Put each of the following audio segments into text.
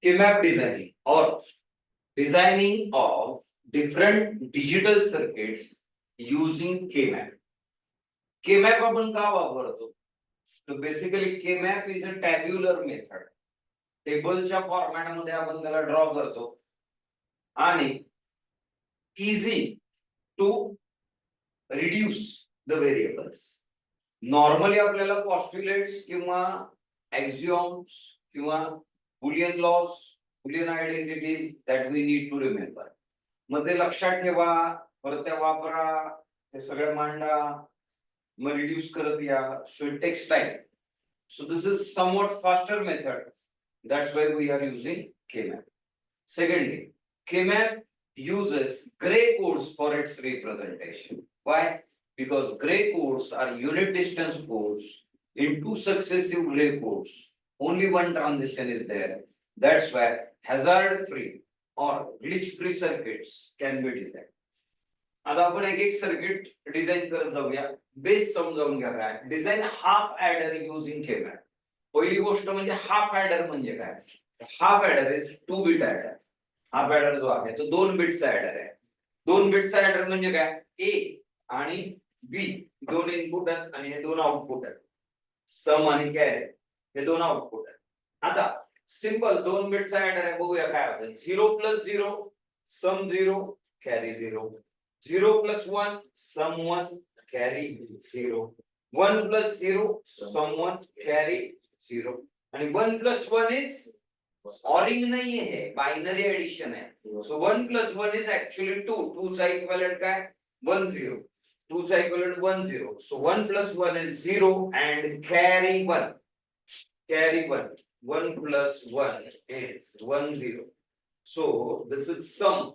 K-map designing or designing of different digital circuits using K-map. K-map आपण का वापरतो? So basically K-map is a tabular method. टेबलच्या format मध्ये आपण त्याला ड्रॉ करतो आणि easy to reduce the variables. Normally आपल्याला पॉस्ट्युलेट्स किंवा एक्झिओम्स किंवा Boolean laws, Boolean identities that we need to remember. मग ते लक्षात ठेवा, परत त्या वापरा, ते सगळं मांडा, मग रिड्यूस करत या. So it takes time. So this is somewhat faster method. That's why we are using K-map. Secondly, K-map uses gray codes for its representation. Why? Because gray codes are unit distance codes in two successive gray codes. Only one transition is there. That's why hazard-free or glitch-free circuits can be designed. आता आपण एक एक circuit design करत जाऊया. Base समजावून घ्या काय design half adder using K-map. पहिली गोष्ट म्हणजे हाफ ऍडर म्हणजे काय. Half adder is 2 bit adder. Half adder जो आहे तो 2 बिटचा ऍडर आहे. 2 बिटचा ऍडर म्हणजे काय, ए आणि बी दोन इनपुट आहेत आणि हे दोन आउटपुट आहेत. सम आणि कॅरी हे दोन आउटपुट आहेत. आता सिंपल 2 बिटचा ऍडर आहे. बघूया काय होतं. 0 + 0 सम 0 कॅरी 0. 0 + 1 सम 1 कॅरी 0. 1 + 0 सम 1 कॅरी 0. आणि 1 + 1 इज ऑरिंग नाहीये, हे बायनरी एडिशन आहे. So 1 + 1 is actually 2. 2 चा इक्विव्हॅलंट काय 1 0. 2 चा equivalent 1 0. So 1 + 1 is 0 and carry 1. Carry 1. 1 + 1 is 1 0. So this is sum.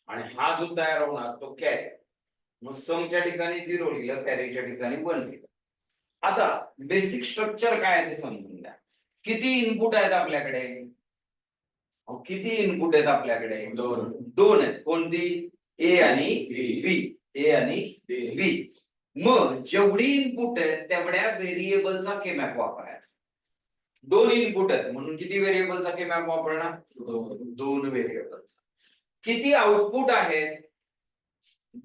आणि हा जो तयार होणार तो कॅरी. मग समच्या ठिकाणी 0 लिहिलं, कॅरीच्या ठिकाणी 1 लिहिलं. आता बेसिक स्ट्रक्चर काय आहे ते समजून द्या. किती इनपुट आहेत आपल्याकडे? किती इनपुट आहेत आपल्याकडे? दोन आहेत. कोणती? ए आणि बी. ए आणि बी. मग जेवढी इनपुट आहेत तेवढ्या व्हेरिएबलचा K-map वापरायचा. 2 इनपुट आहेत म्हणून किती व्हेरिएबलचा K-map वापरणार? 2 व्हेरिएबलचा. किती आउटपुट आहेत?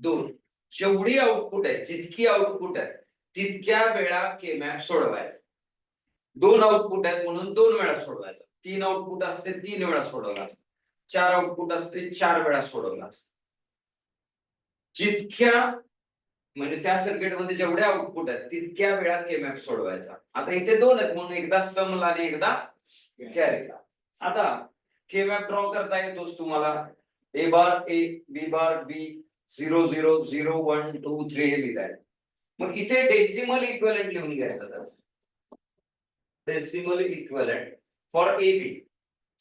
2. जेवढी आउटपुट आहे, जितकी आउटपुट आहे तितक्या वेळा K-map सोडवायचा. 2 आउटपुट आहेत म्हणून 2 वेळा सोडवायचा. 3 आउटपुट असते 3 वेळा सोडवला असतं. 4 आउटपुट असते 4 वेळा सोडवला असतं. जितक्या म्हणजे त्या सर्किटमध्ये जेवढे आउटपुट आहेत तितक्या वेळा K-map सोडवायचा. आता इथे 2 आहेत म्हणून एकदा समला आणि एकदा कॅरीला. आता K-map ड्रॉ करता येतोच तुम्हाला. A bar A, B bar B, 0 0 0 1 2 3 हे लिहिताय. मग इथे डेसिमल इक्विव्हॅलंट लिहून घ्यायचं. त्याचं डेसिमल इक्विव्हॅलंट फॉर AB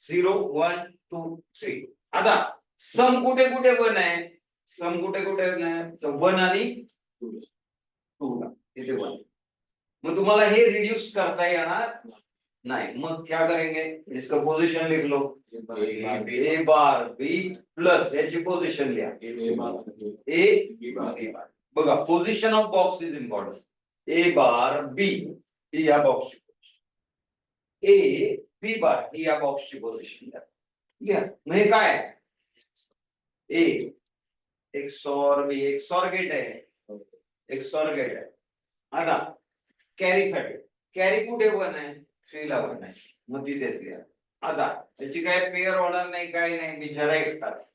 0 1 2 3. आता सम कुठे कुठे 1 आहे? सम कुठे कुठे नाही तर 1 आणि 2 ला इथे 1. मग तुम्हाला हे रिड्यूस करता येणार नहीं. मग क्या करेंगे, इसका पोजीशन लिख लो. ए बार बी प्लस याची पोजीशन लिहा ए बी बार. बघा position of box is important. A bar B ही या बॉक्सची पोझिशन, ए बी बार ही या बॉक्सची पोझिशन घ्या. मग हे काय आहे? ए XOR बी. XOR गेट आहे. XOR गेट आहे. आता कॅरी साठी कॅरी कुठे 1 आहे? 3 ला 1 आहे. मग तिथेच घ्या. आता त्याची काय पेअर होणार नाही, काय नाही, बिचारा एकटाच.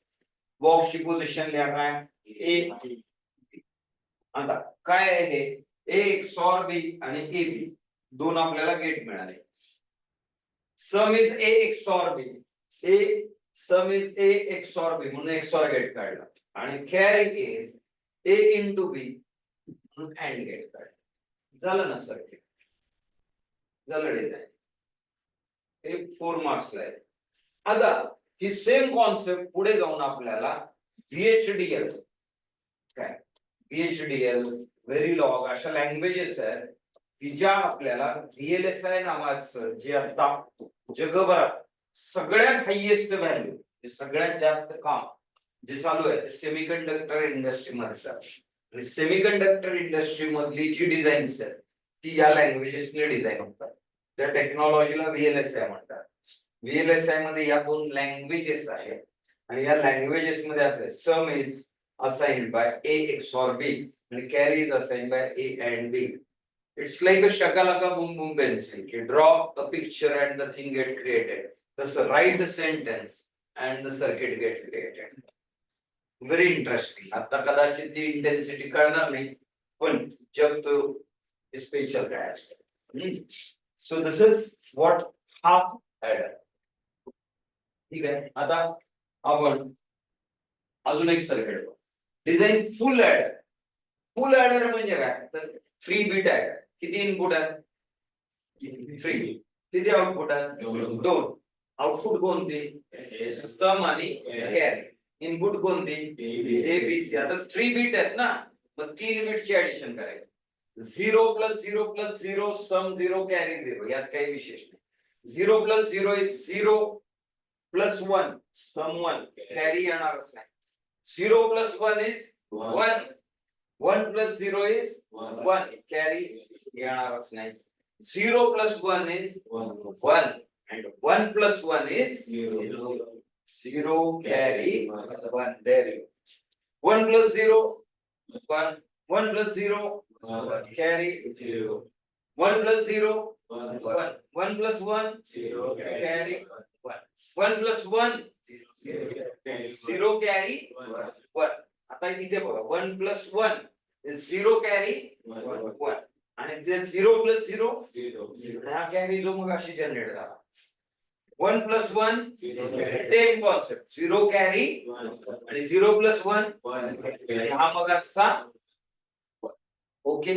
बॉक्सची पोझिशन लिहा काय ए. आता काय आहे हे? ए XOR बी आणि ए बी दोन आपल्याला गेट मिळाले. Sum is A XOR B. A sum is A XOR B म्हणून XOR गेट काढला. आणि carry is A into B म्हणून अँड गेट काढला. झालं ना सर्किट? झालं डिझाइन. हे 4 मार्क्सला आहे. आता ही सेम कॉन्सेप्ट पुढे जाऊन आपल्याला VHDL काय VHDL व्हेरिलॉग अशा लँग्वेजेस आहेत की ज्या आपल्याला VLSI नावाचं जे आता जगभरात सगळ्यात हायेस्ट व्हॅल्यू, सगळ्यात जास्त काम जे चालू आहे ते सेमीकंडक्टर इंडस्ट्री मध्ये. आणि सेमीकंडक्टर इंडस्ट्री मधली जी डिझाईन्स आहेत ती या लँग्वेजेसने डिझाईन होतात. त्या टेक्नॉलॉजीला VLSI म्हणतात. VLSI मध्ये या दोन लँग्वेजेस आहेत आणि या लँग्वेजेस मध्ये असं आहे, sum is assigned by A XOR B आणि carry is assigned by A and B. It's like a shakalaka boom boom pencil. You draw a picture and the thing get created. Thus write the sentence and the circuit get created. Very interesting. आता कदाचित ती intensity कळणार नाही, पण जब तो special काय असतं. So this is what half adder. ठीक आहे. आता आपण अजून एक सर्किट बघू. डिझाइन फुल ऍडर. फुल ऍडर म्हणजे काय, तर 3 बिट ऍडर. किती इनपुट आहेत? 3. किती आउटपुट आहेत? 2. आउटपुट कोणते? सम आणि कॅरी. इनपुट कोणते? A B C. आता 3 बिट आहेत ना, मग 3 बिटची ऍडिशन करायची. 0 + 0 + 0 सम 0 कॅरी 0. यात काही विशेष नाही. 0 + 0 इज 0 + 1 सम 1 कॅरी येणारच नाही. 0 + 1 इज 1. 1 + 0 इज 1 कॅरी येणारच नाही. 0 + 1 is 1 and 1 + 1 is 0 carry 1. There you go. 1 + 0 1. 1 + 0 carry 0. 1 + 0 1. 1 + 1 carry 1. 1 + 1 0 carry 1. आता इथे बघा, 1 + 1 is 0 carry 1 आणि ते 0 + 0 हा कॅरी जो मग अशी जनरेट झाला. 1 + 1 सेम कॉन्सेप्ट, 0 कॅरी आणि 0 + 1 आणि हा मग असा. ओके.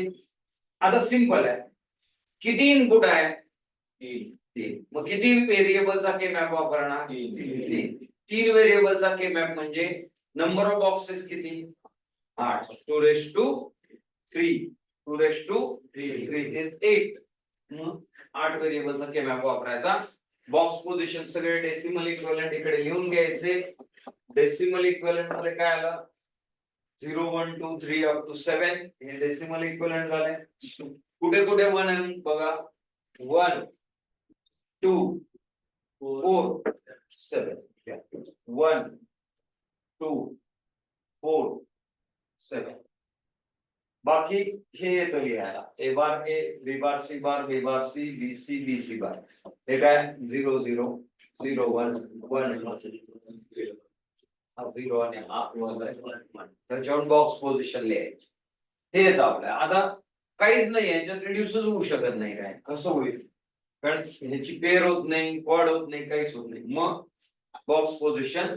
आता सिंपल आहे. किती इनपुट आहे? 3. मग किती व्हेरिएबलचा के मॅप वापरणार? 3 व्हेरिएबलचा के मॅप म्हणजे नंबर ऑफ बॉक्सेस किती? 8. 2⁻3. 2⁻3 is 8. मग 8 व्हेरिएबलचा के मॅप वापरायचा. बॉक्स पोझिशन सगळे डेसिमल इक्विव्हॅलेंट इकडे लिहून घ्यायचे. डेसिमल इक्विव्हॅलेंट मध्ये काय आलं? 0 1 2 3 अप टू 7 हे डेसिमल इक्विव्हॅलेंट झाले. कुठे कुठे 1 आहे बघा. 1 2 4 7. 1 2 4 7. बाकी हे येतं लिहायला. A bar A, B bar C bar, B bar C, B C, B C बार. हे काय? 0 0 0 1 1 हा 0 आणि हा 1. त्याच्यावर बॉक्स पोझिशन लिहायची. हे येतं आपल्याला. आता काहीच नाही, याच्यात रिड्यूसच होऊ शकत नाही. काय कसं होईल? कारण ह्याची पेअर होत नाही, क्वाड होत नाही, काहीच होत नाही. मग बॉक्स पोझिशन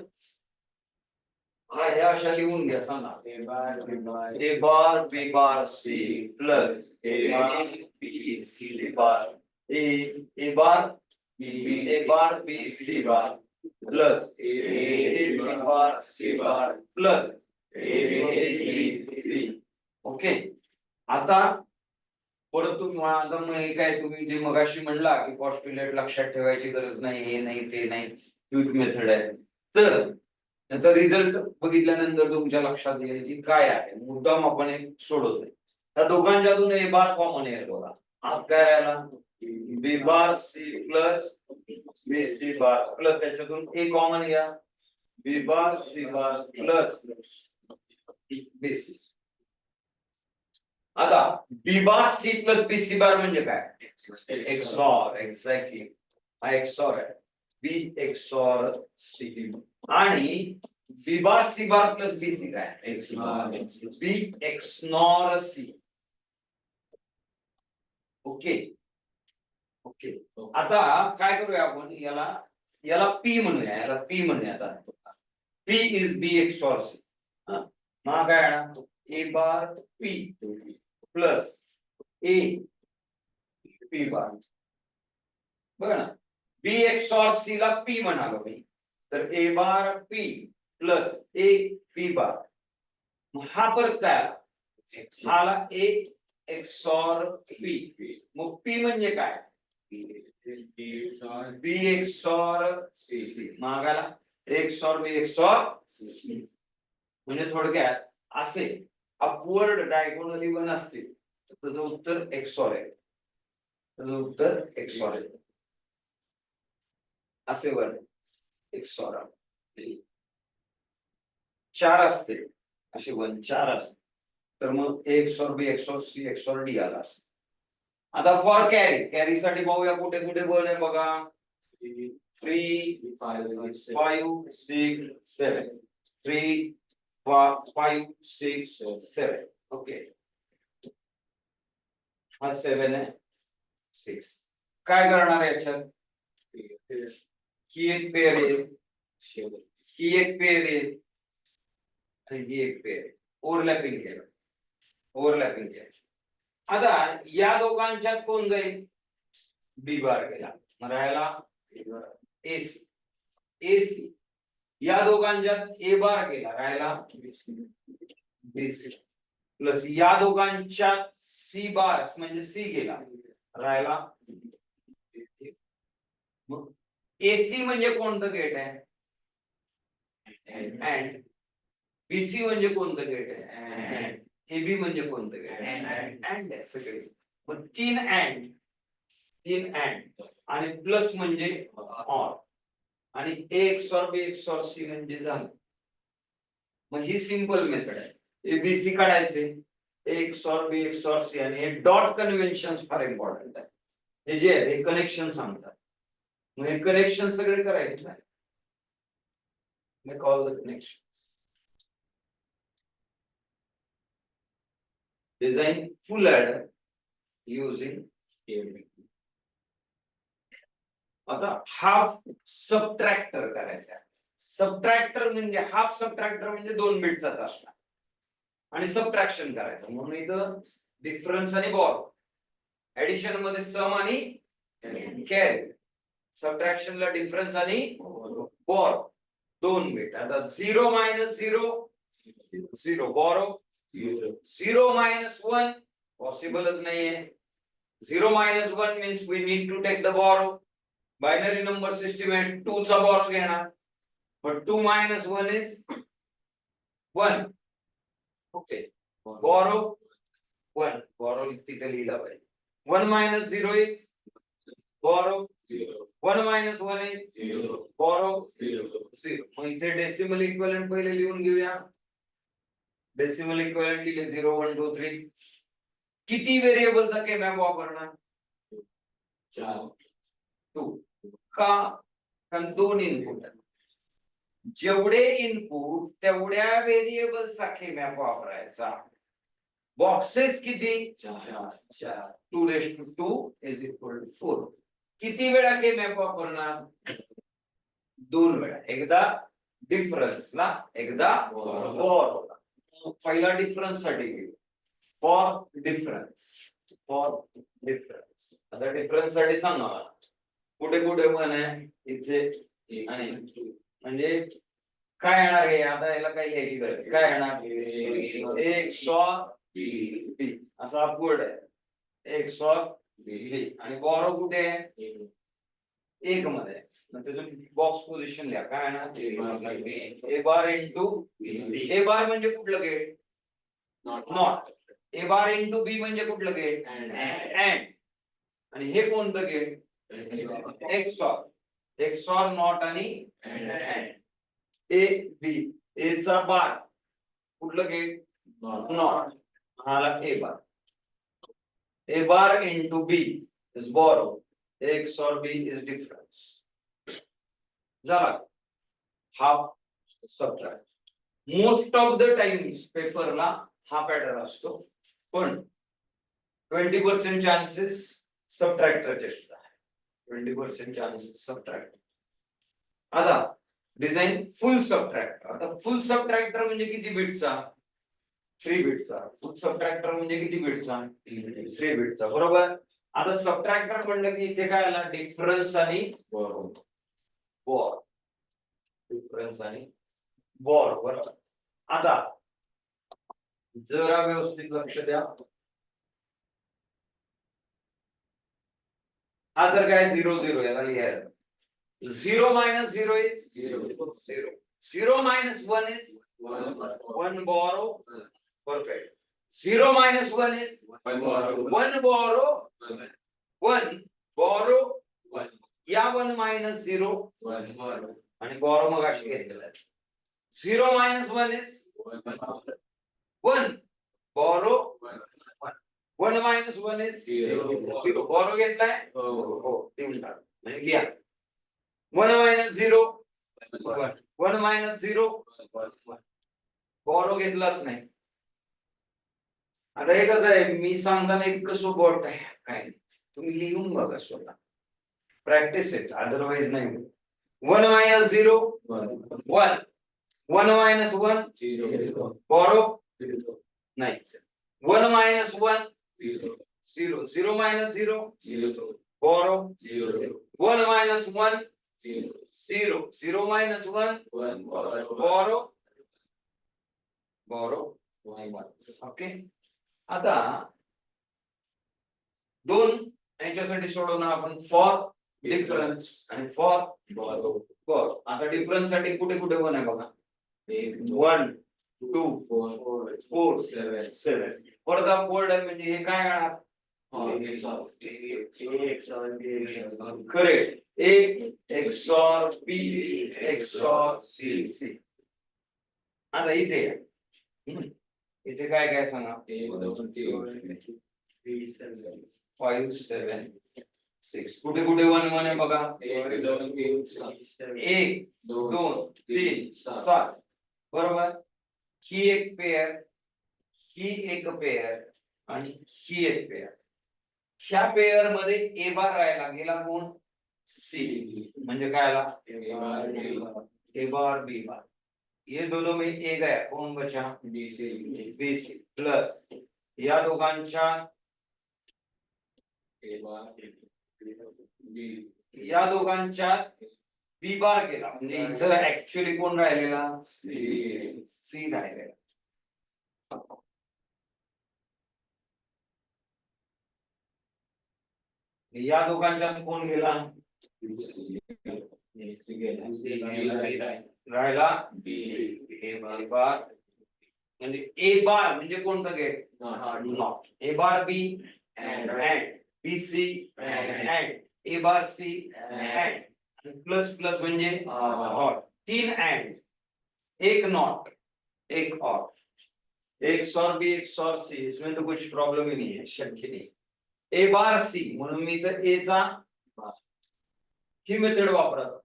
हे अशा लिहून घ्या. सांगा A bar B bar C plus A bar B C bar A bar B C bar plus A bar C bar plus okay. आता परत तुम्ही काय, तुम्ही जे मगाशी म्हणला की पॉस्ट्युलेट लक्षात ठेवायची गरज नाही, हे नाही ते नाही, क्विक मेथड आहे. तर त्याचा रिझल्ट बघितल्यानंतर तुमच्या लक्षात येईल की काय आहे. मुद्दाम आपण एक सोडवतोय. त्या दोघांच्यातून A बार कॉमन आहे बघा. आज काय राहिला? B बार C प्लस B C बार प्लस त्याच्यातून A कॉमन घ्या. B बार C बार प्लस B C. आता B बार C प्लस B C बार म्हणजे काय? XOR. एक्झॅक्टली हा XOR आहे. B XOR C आणि B बार C बार प्लस B C काय? B XNOR C. Okay okay. आता काय करूया आपण, याला P म्हणूया. आता P is B XOR C. मग काय आहे? A bar P plus A P बार. बघा ना, B XOR C ला P म्हणालो मी, तर A bar P plus A P बार. हा परत काय आला? हा आला A XOR P. मग P म्हणजे काय? B XOR C. मागाला A XOR B XOR C. म्हणजे थोडक्यात असे अपवर्ड डायगोनली वन असतील तर त्याचं उत्तर XOR आहे. त्याचं उत्तर XOR आहे. असे वन XOR 4 असते असे वन 4 असते तर मग A XOR B XOR C XOR D आला असत. आता फॉर कॅरी साठी पाहूया कुठे कुठे वन आहे बघा 3 5 6 7 3 5 6 7 ओके हा 7 आहे 6 काय करणार आहे याच्यात ही एक पेअर आहे ही एक पेअर आहे आणि ही एक पेअर आहे ओव्हरलॅपिंग केलं आता या दोघांच्यात कोण जाईल बी बार गेला मग राहायला एसी या दोघांच्यात ए बार गेला राहायला बीसी प्लस या दोघांच्यात सी बार म्हणजे सी गेला राहायला मग एसी म्हणजे कोणतं गेट आहे अँड बीसी म्हणजे कोणतं गेट आहे एबी म्हणजे कोणतं गेट अँड सगळे मग तीन अँड आणि प्लस म्हणजे ऑर आणि ए XOR B XOR C म्हणजे झालं. मग ही सिंपल मेथड आहे एबीसी काढायचे ए XOR B XOR C आणि हे डॉट कन्व्हेन्शन्स फार इम्पॉर्टंट आहे हे जे आहे हे कनेक्शन सांगतात मग हे कनेक्शन सगळे करायचे मी call the connection design full adder using KMP. आता हाफ सबट्रॅक्टर करायचा सबट्रॅक्टर म्हणजे हाफ सबट्रॅक्टर म्हणजे 2 बिटचाच असणार आणि सबट्रॅक्शन करायचं म्हणून इथं डिफरन्स आणि बॉरो ऍडिशन मध्ये सम आणि कॅरी सबट्रॅक्शनला डिफरन्स आणि बॉरो 2 बिट आता 0 - 0 0 बॉरो 0 - 1 पॉसिबलच नाहीये 0 - 1 means we need to take the borrow binary number system आहे 2 चा बॉरो घेणार but 2 - 1 is 1 okay borrow 1 borrow तिथे लिहिला पाहिजे 1 - 0 is borrow 1 - 1 is borrow 0 मग इथे डेसिमल इक्विव्हॅलेंट पहिले लिहून घेऊया डेसिमल इक्विव्हॅलेंट दिले 0 1 2 3 किती व्हेरिएबलचा के मॅप वापरणार 4 2 का कारण 2 इनपुट जेवढे इनपुट तेवढ्या व्हेरिएबलचा के मॅप वापरायचा बॉक्सेस किती 4 2 is equal to 4 किती वेळा के मॅप वापरणार 2 वेळा एकदा डिफरन्सला एकदा बॉरोला पहिला डिफरन्स साठी घेऊ फॉर डिफरन्स आता डिफरन्स साठी सांगा मला कुठे कुठे वन आहे इथे आणि म्हणजे काय येणार आहे आता याला काही लिहायची गरज काय येणार एक XOR B असा अपवर्ड आहे XOR B आणि बॉरो कुठे आहे 1 मध्ये मग त्याचं बॉक्स पोझिशन लिहा काय येणार ए बार इंटू ए बार म्हणजे कुठलं gate not A bar into B म्हणजे कुठलं गेट अँड आणि हे कोणतं गेट XOR नॉट आणि ए बी ए चा बार कुठलं गेट नॉट हाला A bar into B is borrow XOR B is difference झाला half subtract most of the times पेपरला हा पॅटर्न असतो पण 20% चान्सेस सबट्रॅक्टरचे सुद्धा 20% चान्सेस सबट्रॅक्ट आता डिझाइन फुल सबट्रॅक्टर आता फुल सबट्रॅक्टर म्हणजे किती बिटचा 3 बिटचा फुल सबट्रॅक्टर म्हणजे किती बिटचा 3 बिटचा बरोबर आता सबट्रॅक्टर म्हणलं की इथे काय आला डिफरन्स आणि बॉर डिफरन्स आणि बॉर बरोबर आता जरा व्यवस्थित लक्ष द्या हा तर काय 0 0 याला लिहायला 0 - 0 is 0 0 - 1 is 1 borrow perfect 0 - 1 is 1 borrow 1 borrow 1 या 1 मायनस 0 आणि बॉरो मग अशी घेतलेला आहे. 0 minus 1 is 1. Borrow 1 minus 1 is 0. Borrow घेतलाय हो देऊन टाक म्हणजे घ्या. 1 minus 0 1. 1 minus 0 1. Borrow घेतलाच नाही. आता हे कसं आहे मी सांगताना इतकं सोपं आहे काय नाही तुम्ही लिहून बघा स्वतः प्रॅक्टिस आहे अदरवाइज नाही. 1 minus 0 1. 1 minus 1 borrow नाही. 1 minus 1 0. 0 minus 0 borrow 1 minus 1 0. 0 minus 1 borrow 1. Okay. आता दोन याच्यासाठी सोडवणार आपण फॉर डिफरन्स आणि फॉर बॉरो. आता डिफरन्स साठी कुठे कुठे वन आहे बघा. 1 2 4 7 परत फोल्ड आहे म्हणजे हे काय येणार correct. A XOR B XOR C. आता इथे इथे काय काय सांगा. 5 7 6 कुठे कुठे 1 1 आहे बघा. 1 2 3 7 बरोबर. ही एक पेयर ही एक पेयर आणि ही एक पेयर. ह्या पेयर मध्ये ए बार राहायला गेला कोण सी म्हणजे काय आला ए बार बी बार. ये दोनों में ए गया कौन बचा बी सी प्लस या दोघांच्या या दोघांच्या बी बार केला म्हणजे इथं ऍक्च्युअली कोण राहिलेला सी राहिलेला. या दोघांच्यात कोण गेला राहिला बी बार म्हणजे ए बार म्हणजे कोणतं gate not. A bar B and B C and A bar C and plus plus म्हणजे और. 3 अँड एक नॉट एक और. एक सॉर बी एक सॉर सी इसमें तो कुछ प्रॉब्लम ही नहीं है शक्य नहीं. ए बार सी म्हणून मी इथं ए चा ही मेथड वापरतो.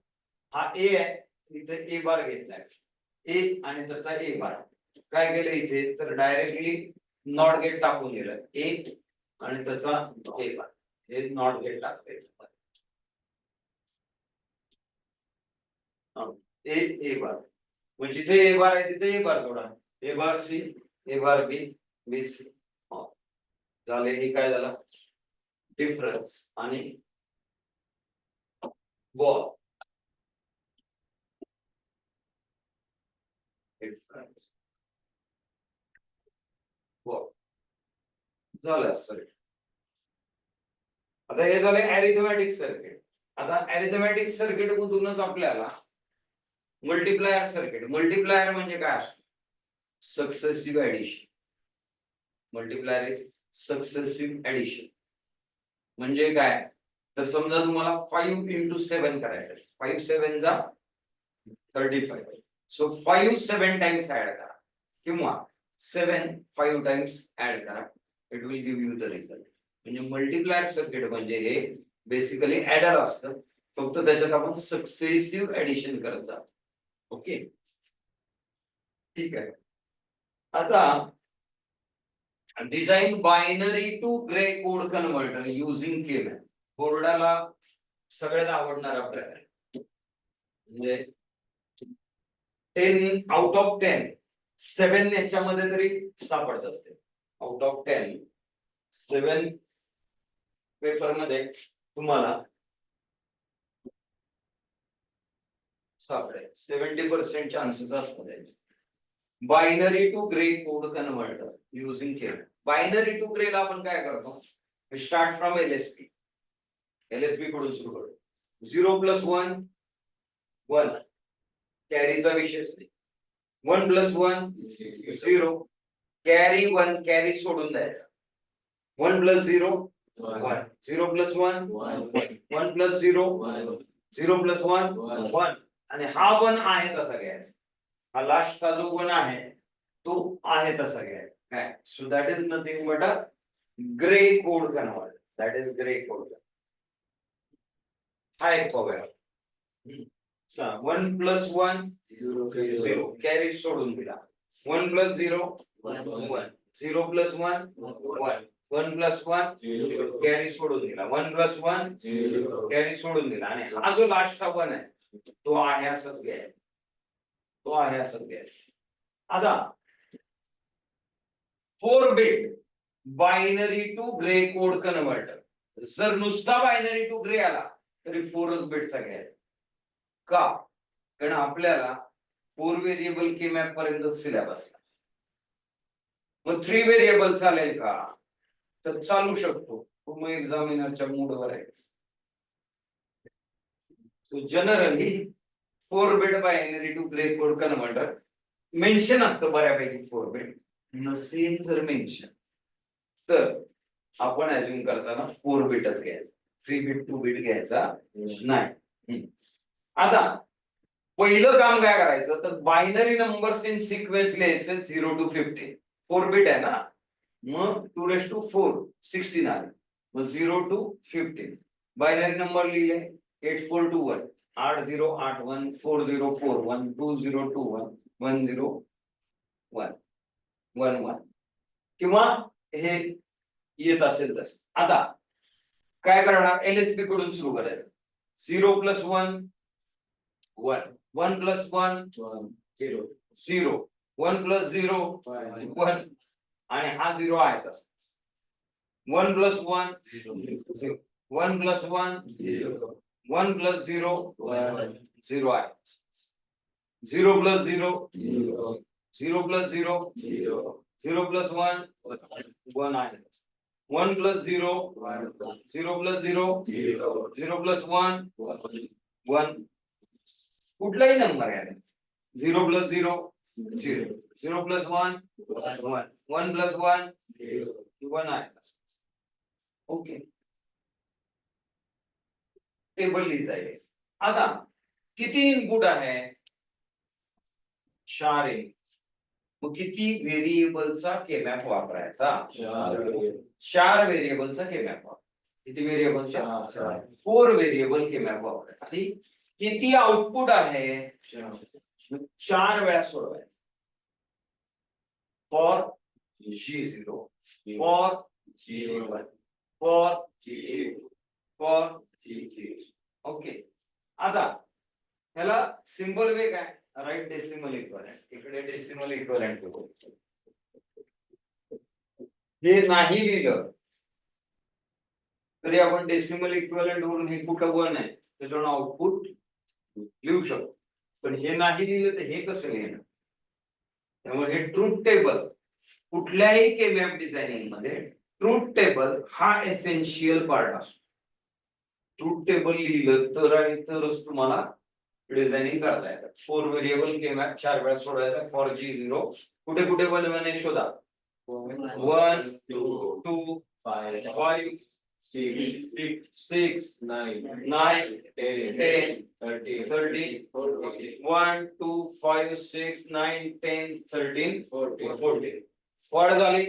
हा ए आहे इथे ए बार घेतलाय ए आणि त्याचा ए बार काय केलं इथे तर डायरेक्टली नॉट गेट टाकून दिलं ए आणि त्याचा ए बार. हे नॉट गेट टाकते ए ए बार म्हणजे जिथे ए बार आहे तिथे ए बार जोडा. ए बार सी ए बार बी बी सी झाले. हे काय झालं डिफरन्स आणि बॉल डिफरन्स बॉल झालं सर. आता हे झाले अरिथमेटिक सर्किट. आता अरिथमेटिक सर्किट मधूनच आपल्याला मल्टिप्लायर सर्किट. मल्टिप्लायर म्हणजे काय असतो successive addition. Multiplier is successive addition म्हणजे काय तर समजा तुम्हाला 5 into 7 करायचं. 5 7 जा 35. सो 5 7 टाइम्स ऍड करा किंवा 7 5 टाइम्स ऍड करा. It will give you the result. म्हणजे मल्टिप्लायर सर्किट म्हणजे हे बेसिकली ऍडर असतं फक्त त्याच्यात आपण सक्सेसिव्ह ऍडिशन करत जातो. ओके ठीक आहे. आता design binary to gray code converter using K map. बोर्डाला सगळ्यात आवडणारा प्रकार म्हणजे 10 आउट ऑफ 10 7 याच्यामध्ये तरी सापडत असते. आउट ऑफ 10 7 पेपर मध्ये तुम्हाला सापडेल. 70% चान्सेस असतात. Binary to gray code converter using K map. Binary to gray ला आपण काय करतो स्टार्ट फ्रॉम एलएसपी. एलएसपी कडून सुरू करतो. 0 + 1 1 कॅरीचा विषयच नाही. 1 + 1 0 कॅरी 1 कॅरी सोडून द्यायचा. 1 + 0 1 0 plus 1 1 plus 0 0 plus 1 1 आणि हा 1 आहे तसा घ्यायचा. हा लास्टचा जो 1 आहे तो आहे तसा घ्यायचा. काय so that is nothing but a grey code converter. That is grey code. हा एक पॉवर 1 plus 1 0 कॅरी सोडून दिला. 1 plus 0 1 0 plus 1 1 1 plus 1 कॅरी सोडून दिला. 1 plus 1 कॅरी सोडून दिला आणि हा जो लास्टचा 1 आहे तो आहे असंच घ्यायचा. तो आहे असंच घ्यायचा. आता 4 bit binary to gray code converter. जर नुसता बायनरी टू ग्रे आला तरी 4च बिटचा घ्यायचा. का? कारण आपल्याला 4 व्हेरिएबल के मॅप पर्यंत सिलेबस. मग 3 व्हेरिएबल चालेल का? तर चालू शकतो. मग एक्झामिनरच्या मूडवर आहे. So generally 4 bit binary to gray code converter mention असतं बऱ्यापैकी. 4 बिट नसेल जर मेन्शन तर आपण अज्युम करताना 4 बिटच घ्यायचा. 3 बिट 2 बिट घ्यायचा नाही. आता पहिलं काम काय करायचं तर बायनरी नंबर्स इन सिक्वेन्स लिहायचं 0 to 15. 4 बिट आहे ना, मग 2⁴ 16 आले. मग 0 to 15 बायनरी नंबर लिहिले 8421 8081 4041 2021 1011 11 किंवा हे येत असेल तस. आता काय करणार LHB कडून सुरू करायचं. 0 plus 1 1 1 plus 1 0 0 1 plus 0 1 आणि हा 0 आहे तसा. 1 plus 1 0 1 plus 1 1 plus 0 0 आहे. 0 plus 0 0 plus 0 0 plus 1 1 आहे. 1 plus 0 0 plus 0 0 plus 1 1 कुठलाही नंबर आहे. 0 plus 0 0 0 plus 1 1 1 plus 1 1 आहे. ओके, टेबल लिहिता येईल. आता किती इनपुट आहे? 4 इनपुट. मग किती व्हेरिएबलचा के मॅप वापरायचा? 4 व्हेरिएबलचा के मॅप वापरायचा. किती व्हेरिएबलचा? 4 व्हेरिएबल के मॅप वापरायचा. आणि किती आउटपुट आहे? 4 वेळा सोडवायचं. For G0 for G1 for G2 for G3. Okay, आता ह्याला सिंबल वे काय? Right decimal equivalent. इकडे डेसिमल इक्विव्हॅलेंट होतो. हे नाही लिहिलं तरी आपण डेसिमल इक्विव्हॅलेंट वरून हे कुठं 1 आहे त्याच्यावर आउटपुट लिहू शकतो. पण हे नाही लिहिलं तर हे कसं लिहिणार? त्यामुळे हे ट्रूथ टेबल कुठल्याही के मॅप डिझायनिंग मध्ये ट्रूथ टेबल हा एसेन्शियल पार्ट असतो. ट्रूथ टेबल लिहिलं तर आणि तरच तुम्हाला डिझायनिंग करता येतं. 4 व्हेरिएबल के मॅप 4 वेळा सोडवायचा. फॉर G0 कुठे कुठे 1 1 आहे शोधा. 1 2 5 6 9 10 13 1 2 5 6 9 10 13 14 क्वाड झाली.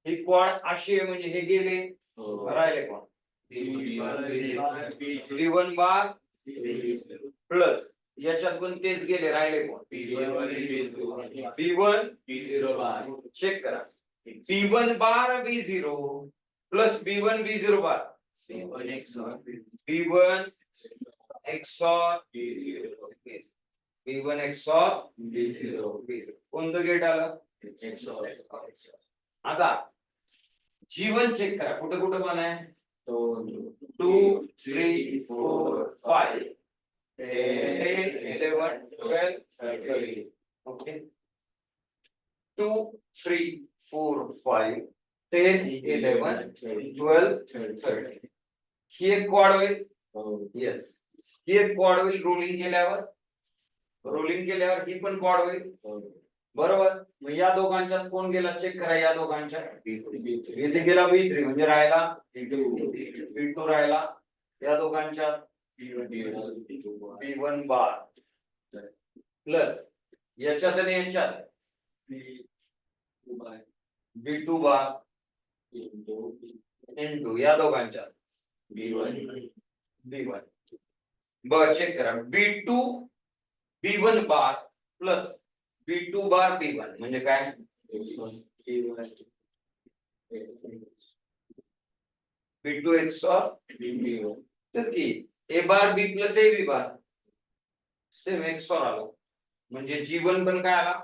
ही क्वाड अशी आहे म्हणजे हे गेले. राहिले कोण? B1 बार प्लस याच्यात पण तेच गेले. राहिले कोण? B1 चेक करा. B1 बार B0 प्लस B1 B0 बार B1 XOR B1 XOR B0 कोणतं गेट आलं? आता G1 चेक करा. कुठे कुठे पण आहे? 2 3 4 5 10 11 12 13. ओके, 2 3 4 5 10 11 12 13. ही एक क्वाड होईल. येस, ही एक क्वाड होईल. रोलिंग केल्यावर ही पण क्वाड होईल. बरोबर. मग या दोघांच्यात कोण गेला चेक करा. या दोघांच्या इथे गेला B3 म्हणजे राहिला B2 राहिला. या दोघांच्यात B1 बार प्लस याच्यात आणि याच्यात B2 बार इंटू या दोघांच्यात B1 बघा चेक करा. B2 B1 बार प्लस B2 बार B1 म्हणजे काय B2 XOR तेच की A bar B plus AB bar same XOR आलो म्हणजे G1 पण काय आला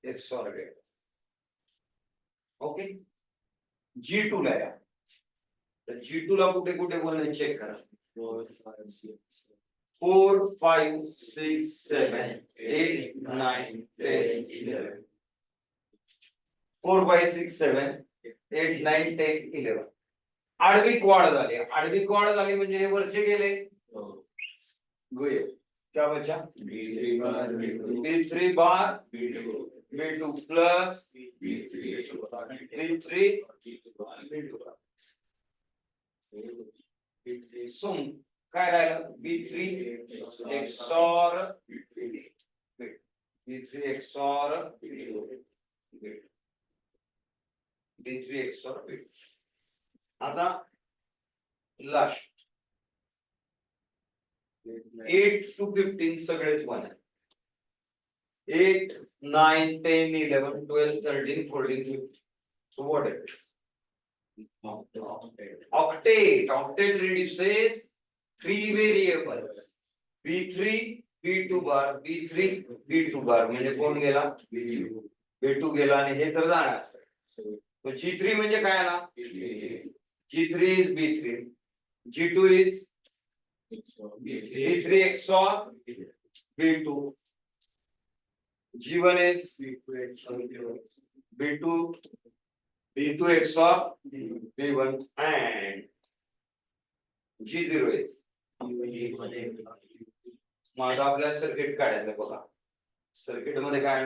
XOR गेट. ओके. G2 ला या. तर G2 ला कुठे कुठे बोलणे चेक करा. 4 5 6 7 8 9 10 11 4 5 6 7 8 9 10 11 आडवी क्वाड झाली. आडवी क्वाड झाली म्हणजे हे वरचे गेले गुये. क्या बचा B3 बार B2 प्लस B3 सुम काय राहिलं B3 XOR B3 XOR B3 XOR B2. आता लास्ट 8 to 15 सगळेच 1 आहे. 8 9 10 11 12 13 14 15. So what it is? Octet reduces 3 variables B3 B2 bar B3 B2 bar म्हणजे कोण गेला B2 गेला आणि हे तर जाणार. तो G3 म्हणजे काय आला G3 is B3 G2 is B3 XOR B2 G1 is B2 XOR B1 and G0 is मग आपल्याला सर्किट काढायचं बघा. सर्किट मध्ये काय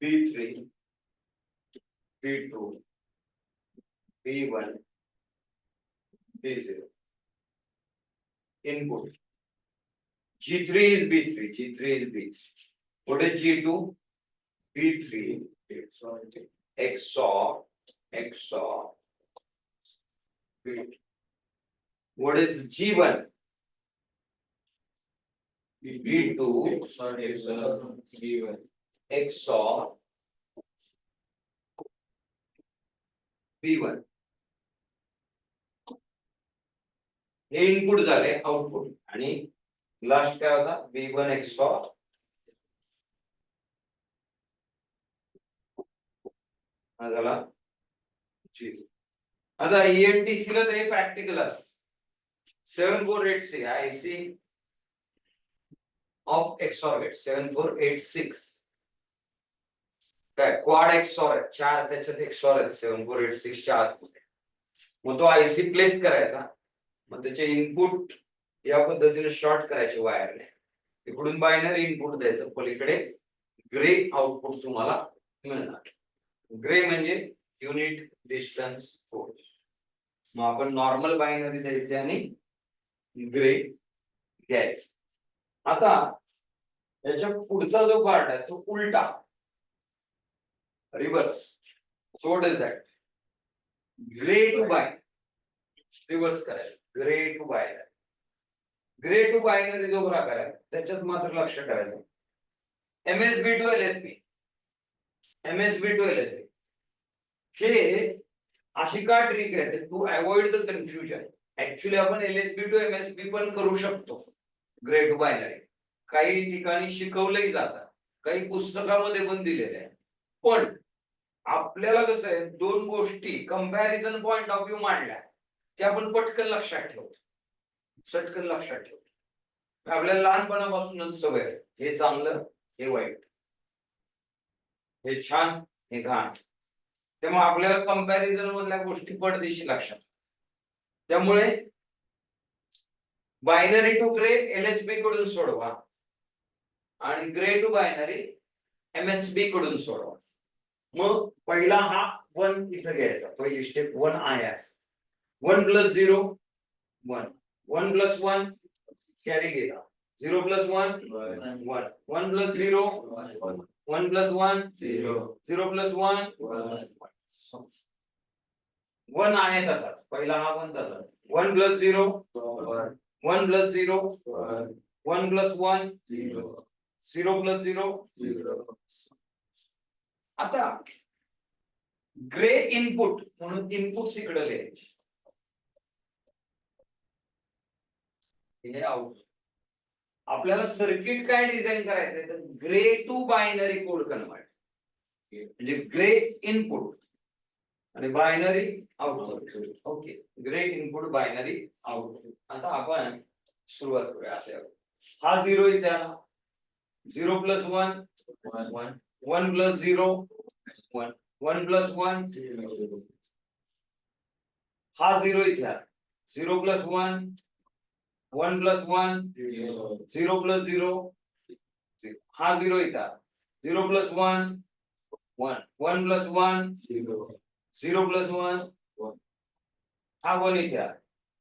B3 B2 B1 B0 input G3 is B3 what is G2 B3 XOR B2 what is G1 B2 XOR B1 हे input झाले output आणि last काय होता B1 XOR झाला. आता ENTC ला ते प्रॅक्टिकल असतं. 7486 IC ऑफ XOR गेट 7486 काय क्वाड XOR आहे. 4 त्याच्यात XOR आहेत 7486 च्या आतमध्ये. मग तो IC प्लेस करायचा. मग त्याचे इनपुट या पद्धतीने शॉर्ट करायचे वायरने. इकडून बायनरी इनपुट द्यायचं पलीकडे ग्रे आउटपुट तुम्हाला मिळणार. ग्रे म्हणजे युनिट डिस्टन्स फोर्स. मग आपण नॉर्मल बायनरी द्यायचे आणि ग्रे घ्यायचं. आता याच्या पुढचा जो पार्ट आहे तो उलटा reverse. So what is that gray to binary reverse करायचं. ग्रे टू बायनरी जो प्रकार आहे त्याच्यात मात्र लक्ष ठेवायचं MSB टू LSB हे अशी का ट्रिक आहे to avoid the confusion. Actually आपण LSB टू MSB पण करू शकतो ग्रे टू बायनरी. काही ठिकाणी शिकवलंही जातं काही पुस्तकामध्ये पण दिलेले आहे. पण आपल्याला कसं आहे दोन गोष्टी कंपॅरिझन पॉइंट ऑफ व्ह्यू मांडल्या ते आपण पटकन लक्षात ठेवतो. आपल्याला लहानपणापासूनच सवय आहे हे चांगलं हे वाईट हे छान हे घाण. त्यामुळे आपल्याला कंपॅरिझन मधल्या गोष्टी पडदेशी लक्षात. त्यामुळे बायनरी टू ग्रे LSB कडून सोडवा आणि ग्रे टू बायनरी MSB कडून सोडवा. मग पहिला हा 1 इथं घ्यायचा, पहिली स्टेप 1 आहे. 1 + 0 1 1 + 1 कॅरी गेला. 0 + 1 1 1 + 0 1 + 1 0 0 + 1 1 आहे तसा, पहिला हा 1 तसा. 1 + 0 1 + 0 1 + 1 0 + 0. आता ग्रे इनपुट म्हणून इनपुट इकडे लिहायचे, हे आउट. आपल्याला सर्किट काय डिझाइन करायचंय, तर gray to binary code convert, म्हणजे ग्रे इनपुट आणि binary output. Okay, gray input binary output. आता आपण सुरुवात करूया. असे हा 0 इथे आला. 0 + 1 1 1 + 0 1 1 + 1 हा 0 इथे आला. 0 + 1 1 + 1 0 + 0 हा 0 इथे आला. 0 + 1 1 1 + 1 0 + 1 हा 1 इथे आला.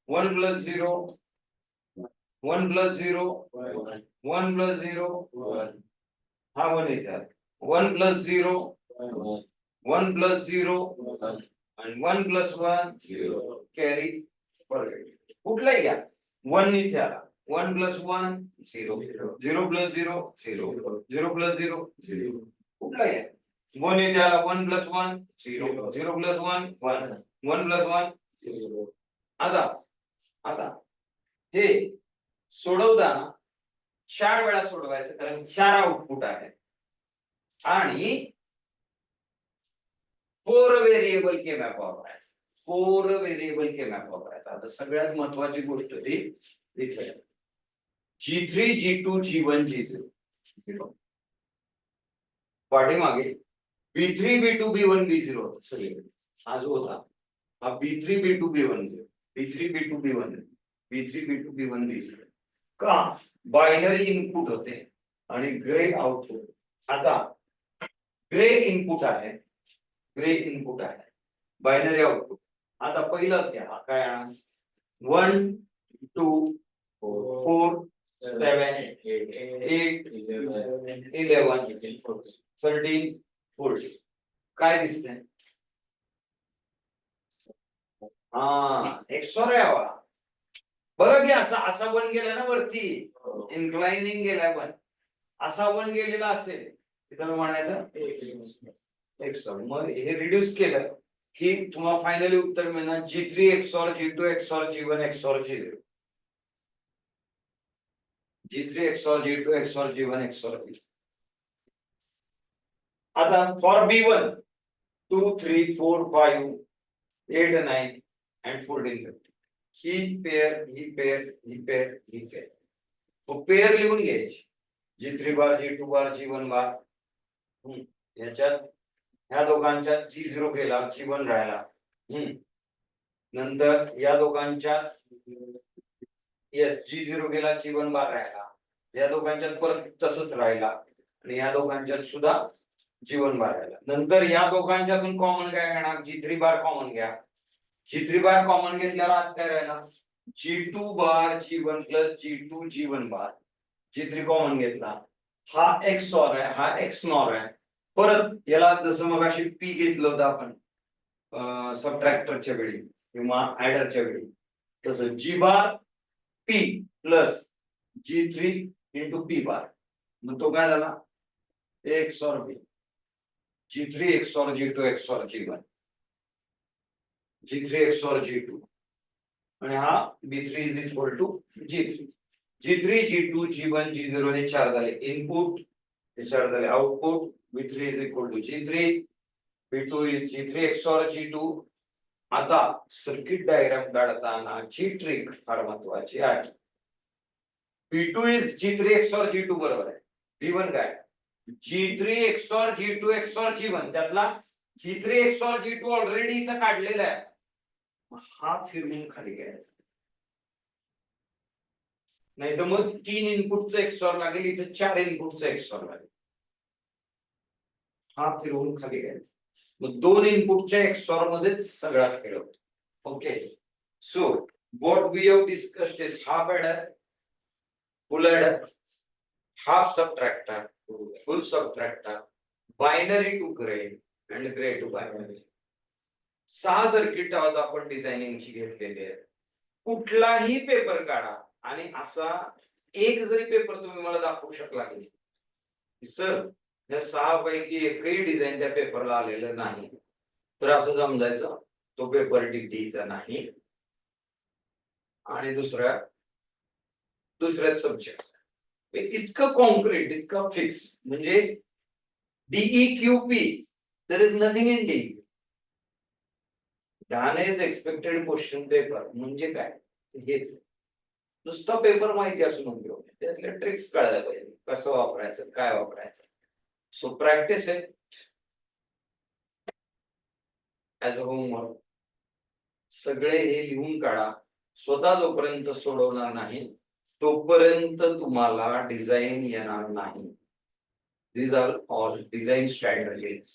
1 + 0 1 + 0 1 + 0 हा 1 इथे आला. 1 + 0 1 + 0 आणि 1 + 1 कॅरी फॉरवर्ड. कुठलाही घ्या. 1 इथे आला. 1 + 1 0 0 + 0 0 0 + 0 0 कुठलाही घ्या. 1 इथे आला. 1 + 1 0 0 + 1 1 1 + 1 0. आता हे सोडवताना 4 वेळा सोडवायचं, कारण 4 आउटपुट आहेत आणि 4 व्हेरिएबल के मॅप वापरायचा. 4 व्हेरिएबल के मॅप वापरायचा. आता सगळ्यात महत्वाची गोष्ट ती इथे G3 G2 G1 G0 पाठीमागे B3 B2 B1 B0 होता सगळीकडे. हा जो होता हा B3 B2 B1 B3 B2 B1 B3 B2 B1 B0 का बायनरी इनपुट होते आणि ग्रे आउटपुट. आता ग्रे इनपुट आहे, ग्रे इनपुट आहे, बायनरी आउटपुट. आता पहिलाच घ्या, हा काय आहे? 1 2 4 7 8 11 13 14 काय दिसतंय? हा एक्सॉर यावा बघा की, असा असा 1 गेला ना वरती, इन्क्लाइनिंग गेलाय 1. असा 1 गेलेला असेल त्याला म्हणायचं एक्सॉर. मग हे रिड्यूस केलं की तुम्हाला फायनली उत्तर मिळणार G3 XOR G2 XOR G1 XOR G0. G3 XOR G2 XOR G1 XOR G0. आता for B1 2 3 4 5 8 9 and 14 15 he pair he pair he pair he pair, तो पेअर लिहून घ्यायची. G3 बार G2 बार G1 बार. याच्यात ह्या दोघांच्या G0 गेला, G1 राहिला. नंतर या दोघांच्या G0 गेला, G1 बार राहिला. या दोघांच्यात परत तसंच राहिला आणि या दोघांच्यात सुद्धा G1 बार राहिला. नंतर या दोघांच्यातून कॉमन काय घेणार? G3 बार कॉमन घ्या. G3 बार कॉमन घेतल्यावर आज काय राहिला? G2 बार G1 प्लस G2 G1 बार. G3 कॉमन घेतला, हा XOR आहे, हा XNOR आहे. परत याला जसं मगाशी P घेतलं होतं आपण सबट्रॅक्टरच्या वेळी किंवा ऍडरच्या वेळी, तसं G बार P plus G3 into P बार. मग तो काय झाला? XOR P. G3 XOR G2 XOR G1 G3 XOR G2 आणि हा B3 is equal to G3. G3 G2 G1 G0 हे 4 झाले इनपुट, हे 4 झाले output. B3 is equal to G3, B2 is G3 XOR G2. आता circuit diagram काढताना जी trick फार महत्वाची आहे. B2 is G3 XOR G2 बरोबर आहे. B1 काय? G3 XOR G2 XOR G1. त्यातला G3 XOR G2 ऑलरेडी इथं काढलेला आहे. हा फिरवून खाली घ्यायचा. नाही तर मग 3 इनपुटचं एक्सॉर लागेल, इथं 4 इनपुटचं एक्सॉर लागेल. हा फिरवून खाली घ्यायचा. मग 2 इनपुटच्या एक्सॉर मध्येच सगळा खेळ होतो. Okay, so what we have discussed is half adder, full adder, half subtractor, full subtractor, binary to gray and gray to binary. 6 circuit आज आपण डिझायनिंगची घेतलेली आहे. कुठलाही पेपर काढा आणि असा एक जरी पेपर तुम्ही मला दाखवू शकला की नाही सर या 6 पैकी एकही डिझाईन त्या पेपरला आलेलं नाही, तर असं समजायचं तो पेपर डीटीचा नाही आणि दुसऱ्याच सब्जेक्ट. इतकं कॉन्क्रीट, इतकं फिक्स, म्हणजे DEQP, there is nothing in D. Done is expected question paper म्हणजे काय, हेच नुसतं पेपर माहिती असून उपयोग नाही, त्यातले ट्रिक्स कळायला पाहिजे, कसं वापरायचं, काय वापरायचं. So practice it as a homework. सगळे हे लिहून काढा. स्वतः जोपर्यंत सोडवणार नाही तोपर्यंत तुम्हाला डिझाईन येणार नाही. These are all design strategies.